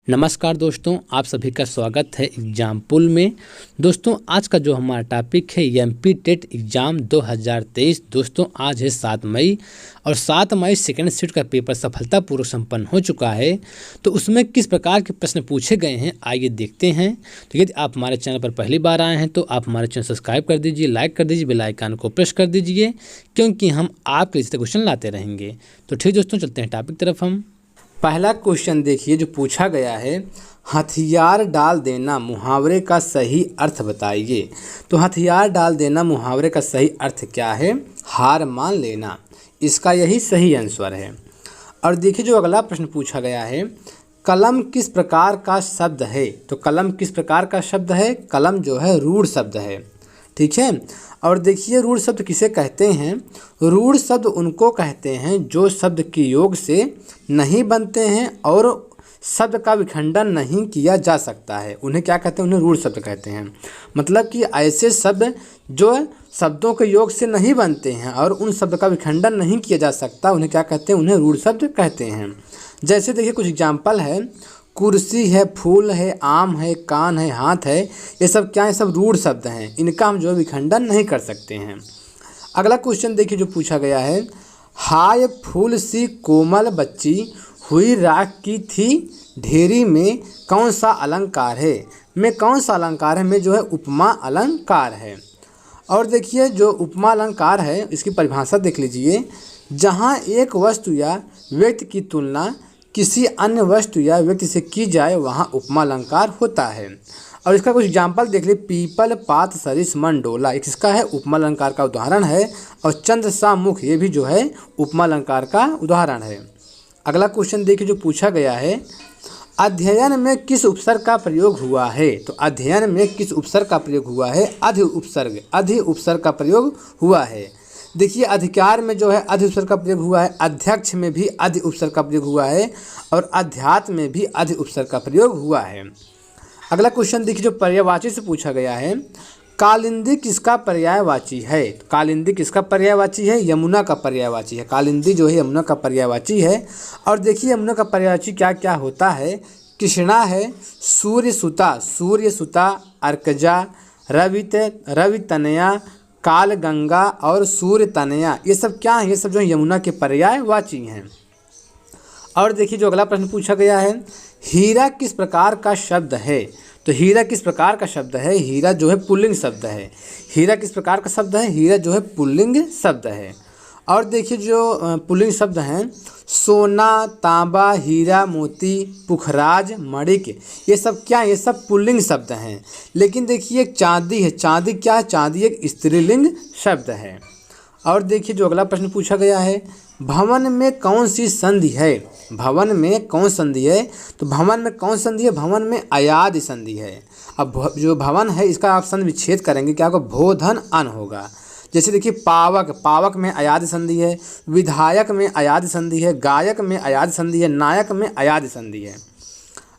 नमस्कार दोस्तों, आप सभी का स्वागत है एग्जाम पुल में। दोस्तों आज का जो हमारा टॉपिक है एमपी टेट एग्ज़ाम 2023। दोस्तों आज है 7 मई और 7 मई सेकेंड शिफ्ट का पेपर सफलतापूर्वक संपन्न हो चुका है। तो उसमें किस प्रकार के प्रश्न पूछे गए हैं आइए देखते हैं। तो यदि आप हमारे चैनल पर पहली बार आए हैं तो आप हमारे चैनल सब्सक्राइब कर दीजिए, लाइक कर दीजिए, बेल आइकन को प्रेस कर दीजिए, क्योंकि हम आपके इस तरह क्वेश्चन लाते रहेंगे। तो ठीक दोस्तों, चलते हैं टॉपिक तरफ। हम पहला क्वेश्चन देखिए जो पूछा गया है, हथियार डाल देना मुहावरे का सही अर्थ बताइए। तो हथियार डाल देना मुहावरे का सही अर्थ क्या है? हार मान लेना, इसका यही सही आंसर है। और देखिए जो अगला प्रश्न पूछा गया है, कलम किस प्रकार का शब्द है? तो कलम किस प्रकार का शब्द है? कलम जो है रूढ़ शब्द है, ठीक है। और देखिए रूढ़ शब्द किसे कहते हैं? रूढ़ शब्द उनको कहते हैं जो शब्द के योग से नहीं बनते हैं और शब्द का विखंडन नहीं किया जा सकता है, उन्हें क्या कहते हैं? उन्हें रूढ़ शब्द कहते हैं। मतलब कि ऐसे शब्द जो शब्दों के योग से नहीं बनते हैं और उन शब्द का विखंडन नहीं किया जा सकता, उन्हें क्या कहते हैं? उन्हें रूढ़ शब्द कहते हैं। जैसे देखिए कुछ एग्जाम्पल है, कुर्सी है, फूल है, आम है, कान है, हाथ है, ये सब क्या है? सब रूढ़ शब्द हैं, इनका हम जो विखंडन नहीं कर सकते हैं। अगला क्वेश्चन देखिए जो पूछा गया है, हाय फूल सी कोमल बच्ची हुई राख की थी ढेरी में कौन सा अलंकार है? में कौन सा अलंकार है? में जो है उपमा अलंकार है। और देखिए जो उपमा अलंकार है इसकी परिभाषा देख लीजिए, जहाँ एक वस्तु या व्यक्ति की तुलना किसी अन्य वस्तु या व्यक्ति से की जाए वहाँ उपमा अलंकार होता है। और इसका कुछ एग्जाम्पल देख लीजिए, पीपल पात सरिस मन डोला, एक इसका है उपमा अलंकार का उदाहरण है। और चंद्र सा मुख, ये भी जो है उपमा अलंकार का उदाहरण है। अगला क्वेश्चन देखिए जो पूछा गया है, अध्ययन में किस उपसर्ग का प्रयोग हुआ है? तो अध्ययन में किस उपसर्ग का प्रयोग हुआ है? अधि उपसर्ग का प्रयोग हुआ है। देखिए अधिकार में जो है अधि उपसर्ग का प्रयोग हुआ है, अध्यक्ष में भी अधि उपसर्ग का प्रयोग हुआ है और अध्यात्म में भी अधि उपसर्ग का प्रयोग हुआ है। अगला क्वेश्चन देखिए जो पर्यायवाची से पूछा गया है, कालिंदी किसका पर्यायवाची है? कालिंदी किसका पर्यायवाची है? यमुना का पर्यायवाची है। कालिंदी जो है यमुना का पर्यायवाची है। और देखिए यमुना का पर्यायवाची क्या क्या होता है, कृष्णा है, सूर्यसुता, अर्कजा, रवितनया, काल गंगा और सूर्य तनया, ये सब क्या है? ये सब जो है यमुना के पर्यायवाची हैं। और देखिए जो अगला प्रश्न पूछा गया है, हीरा किस प्रकार का शब्द है? तो हीरा किस प्रकार का शब्द है? हीरा जो है पुल्लिंग शब्द है। हीरा किस प्रकार का शब्द है? हीरा जो है पुल्लिंग शब्द है। और देखिए जो पुल्लिंग शब्द हैं, सोना, तांबा, हीरा, मोती, पुखराज, मणिक, ये सब क्या है? ये सब पुल्लिंग शब्द हैं। लेकिन देखिए एक चांदी है, चांदी क्या है? चांदी एक स्त्रीलिंग शब्द है। और देखिए जो अगला प्रश्न पूछा गया है, भवन में कौन सी संधि है? भवन में कौन संधि है? तो भवन में कौन संधि है? भवन में अयादि संधि है। अब जो भवन है इसका आप संधि विच्छेद करेंगे, क्या होगा? भोधन अन होगा। जैसे देखिए पावक में अयादि संधि है, विधायक में अयादि संधि है, गायक में अयादि संधि है, नायक में अयादि संधि है।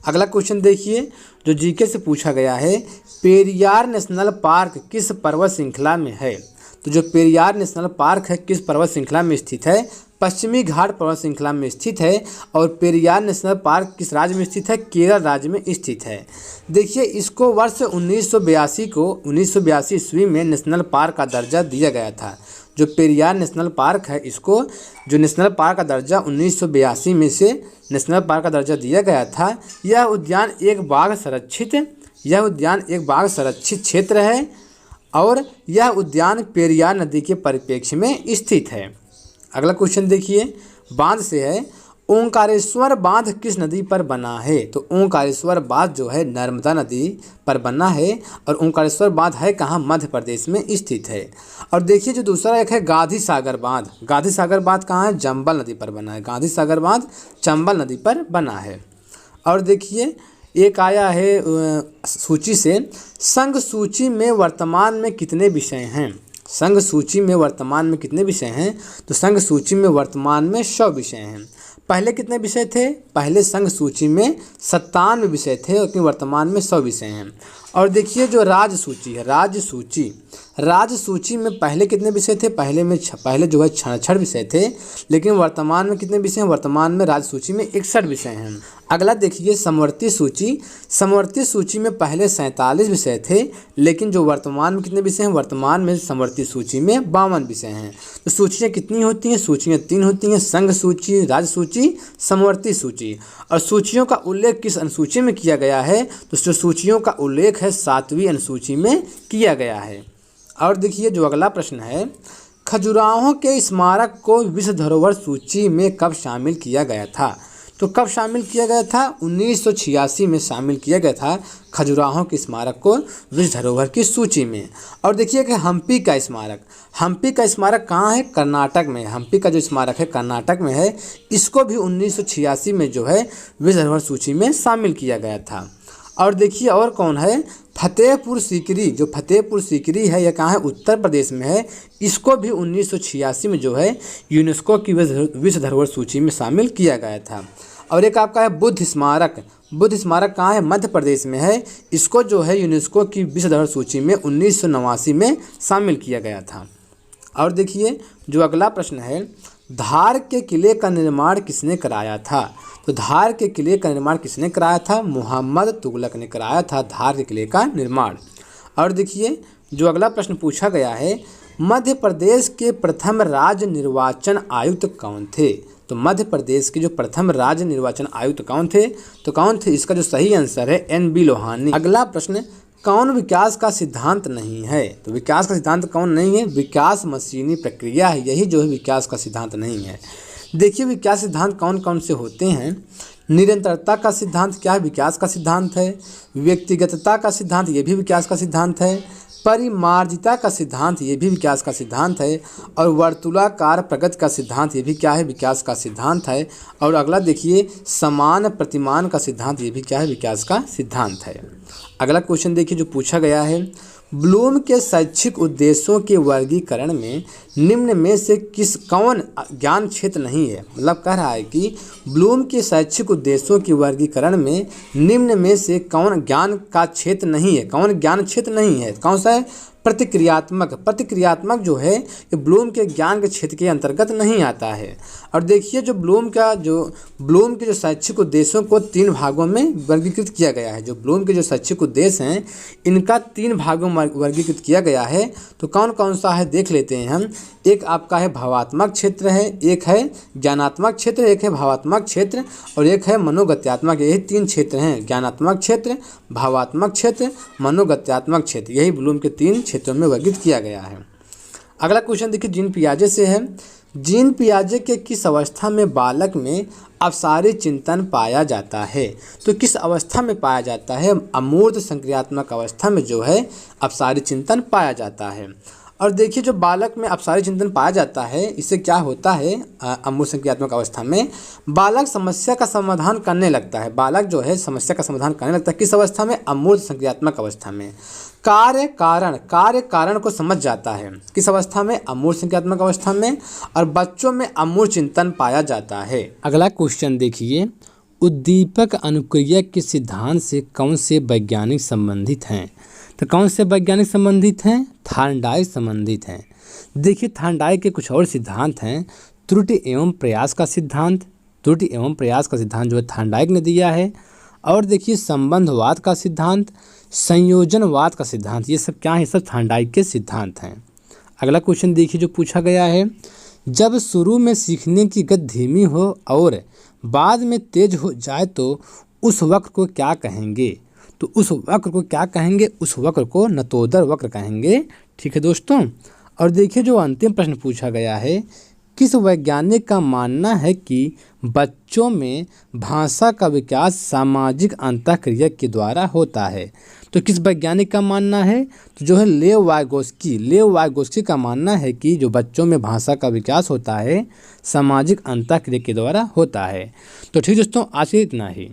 अगला क्वेश्चन देखिए जो जीके से पूछा गया है, पेरियार नेशनल पार्क किस पर्वत श्रृंखला में है? तो जो पेरियार नेशनल पार्क है किस पर्वत श्रृंखला में स्थित है? पश्चिमी घाट पर्वत श्रृंखला में स्थित है। और पेरियार नेशनल पार्क किस राज्य में स्थित है? केरल राज्य में स्थित है। देखिए इसको वर्ष 1982 ईस्वी में नेशनल पार्क का दर्जा दिया गया था। जो पेरियार नेशनल पार्क है इसको जो नेशनल पार्क का दर्जा 1982 में से नेशनल पार्क का दर्जा दिया गया था। यह उद्यान एक बाघ संरक्षित क्षेत्र है और यह उद्यान पेरियार नदी के परिप्रेक्ष्य में स्थित है। अगला क्वेश्चन देखिए बांध से है, ओंकारेश्वर बांध किस नदी पर बना है? तो ओंकारेश्वर बांध जो है नर्मदा नदी पर बना है। और ओंकारेश्वर बांध है कहाँ? मध्य प्रदेश में स्थित है। और देखिए जो दूसरा एक है गांधी सागर बांध। गांधी सागर बांध कहाँ है? चंबल नदी पर बना है। गांधी सागर बांध चंबल नदी पर बना है। और देखिए एक आया है सूची से, संघ सूची में वर्तमान में कितने विषय हैं? संघ सूची में वर्तमान में कितने विषय हैं? तो संघ सूची में वर्तमान में 100 विषय हैं। पहले कितने विषय थे? पहले संघ सूची में 97 विषय थे और वर्तमान में 100 विषय हैं। और देखिए जो राज्य सूची है, राज्य सूची में पहले कितने विषय थे, पहले जो है 66 विषय थे, लेकिन वर्तमान में कितने विषय हैं, वर्तमान में राज्य सूची में 61 विषय हैं। अगला देखिए समवर्ती सूची में पहले 47 विषय थे, लेकिन जो वर्तमान में कितने विषय हैं, वर्तमान में समवर्ती सूची में 52 विषय हैं। तो सूचियाँ कितनी होती हैं, सूचियाँ 3 होती हैं, संघ सूची, राज्य सूची, समवर्ती सूची। और सूचियों का उल्लेख किस अनुसूची में किया गया है, तो जो सूचियों का उल्लेख है 7वीं अनुसूची में किया गया है। और देखिए जो अगला प्रश्न है, खजुराहो के स्मारक को विश्व धरोहर सूची में कब शामिल किया गया था। तो कब शामिल किया गया था, 1986 में शामिल किया गया था खजुराहो के स्मारक को विश्व धरोहर की सूची में। और देखिए कि हम्पी का स्मारक कहाँ है, कर्नाटक में। हम्पी का जो स्मारक है कर्नाटक में है, इसको भी 1986 में जो है विश्व धरोहर सूची में शामिल किया गया था। और देखिए और कौन है, फतेहपुर सीकरी है, यह कहाँ है, उत्तर प्रदेश में है। इसको भी 1986 में जो है यूनेस्को की विश्व धरोहर सूची में शामिल किया गया था। और एक आपका है बुद्ध स्मारक कहाँ है, मध्य प्रदेश में है। इसको जो है यूनेस्को की विश्व धरोहर सूची में 1989 में शामिल किया गया था। और देखिए जो अगला प्रश्न है, धार के किले का निर्माण किसने कराया था। तो धार के किले का निर्माण किसने कराया था, मोहम्मद तुगलक ने कराया था धार के किले का निर्माण। और देखिए जो अगला प्रश्न पूछा गया है, मध्य प्रदेश के प्रथम राज्य निर्वाचन आयुक्त कौन थे। तो मध्य प्रदेश के जो प्रथम राज्य निर्वाचन आयुक्त कौन थे, इसका जो सही आंसर है NB लोहानी। अगला प्रश्न, कौन विकास का सिद्धांत नहीं है। तो विकास का सिद्धांत कौन नहीं है, विकास मशीनी प्रक्रिया है, यही जो है विकास का सिद्धांत नहीं है। देखिए विकास सिद्धांत कौन कौन से होते हैं, निरंतरता का सिद्धांत क्या है, विकास का सिद्धांत है। व्यक्तिगतता का सिद्धांत, ये भी विकास का सिद्धांत है। परिमार्जिता का सिद्धांत, ये भी विकास का सिद्धांत है। और वर्तुलाकार प्रगति का सिद्धांत, ये भी क्या है, विकास का सिद्धांत है। और अगला देखिए समान प्रतिमान का सिद्धांत, ये भी क्या है, विकास का सिद्धांत है। अगला क्वेश्चन देखिए जो पूछा गया है, ब्लूम के शैक्षिक उद्देश्यों के वर्गीकरण में निम्न में से कौन ज्ञान क्षेत्र नहीं है। मतलब कह रहा है कि ब्लूम के शैक्षिक उद्देश्यों के वर्गीकरण में निम्न में से कौन ज्ञान का क्षेत्र नहीं है, कौन ज्ञान क्षेत्र नहीं है। कौन सा है, प्रतिक्रियात्मक जो है ये ब्लूम के ज्ञान के क्षेत्र के अंतर्गत नहीं आता है। और देखिए जो ब्लूम के जो शैक्षिक उद्देश्यों को 3 भागों में वर्गीकृत किया गया है। जो ब्लूम के जो शैक्षिक उद्देश्य हैं इनका 3 भागों में वर्गीकृत किया गया है। तो कौन कौन सा है देख लेते हैं हम। एक आपका है भावात्मक क्षेत्र है, एक है ज्ञानात्मक क्षेत्र, एक है भावात्मक क्षेत्र और एक है मनोगत्यात्मक। यही 3 क्षेत्र हैं, ज्ञानात्मक क्षेत्र, भावात्मक क्षेत्र, मनोगत्यात्मक क्षेत्र। यही ब्लूम के 3 क्षेत्रों में वर्गीकृत किया गया है। अगला क्वेश्चन देखिए जीन पियाजे से है, जीन पियाजे के किस अवस्था में बालक में अपसारी चिंतन पाया जाता है। तो किस अवस्था में पाया जाता है, अमूर्त संक्रियात्मक अवस्था में जो है अपसारी चिंतन पाया जाता है। और देखिए जो बालक में अपसारी चिंतन पाया जाता है इससे क्या होता है, अमूर्त संक्रियात्मक अवस्था में बालक समस्या का समाधान करने लगता है। बालक जो है समस्या का समाधान करने लगता है किस अवस्था में, अमूर्त संक्रियात्मक अवस्था में। कार्य कारण को समझ जाता है किस अवस्था में, अमूर्त संक्रियात्मक अवस्था में। और बच्चों में अमूर्त चिंतन पाया जाता है। अगला क्वेश्चन देखिए, उद्दीपक अनुक्रिया के सिद्धांत से कौन से वैज्ञानिक संबंधित हैं। तो कौन से वैज्ञानिक संबंधित हैं, थार्नडाइक संबंधित हैं। देखिए थार्नडाइक के कुछ और सिद्धांत हैं, त्रुटि एवं प्रयास का सिद्धांत जो है थार्नडाइक ने दिया है। और देखिए संबंधवाद का सिद्धांत, संयोजनवाद का सिद्धांत, ये सब क्या है, सब थार्नडाइक के सिद्धांत हैं। अगला क्वेश्चन देखिए जो पूछा गया है, जब शुरू में सीखने की गति धीमी हो और बाद में तेज हो जाए तो उस वक्र को क्या कहेंगे। तो उस वक्र को क्या कहेंगे, उस वक्र को नतोदर वक्र कहेंगे। ठीक है दोस्तों। और देखिए जो अंतिम प्रश्न पूछा गया है, किस वैज्ञानिक का मानना है कि बच्चों में भाषा का विकास सामाजिक अंतःक्रिया के द्वारा होता है। तो किस वैज्ञानिक का मानना है, तो जो है लेव वाइगोस्की का मानना है कि जो बच्चों में भाषा का विकास होता है सामाजिक अंतःक्रिया के द्वारा होता है। तो ठीक दोस्तों आज के इतना ही।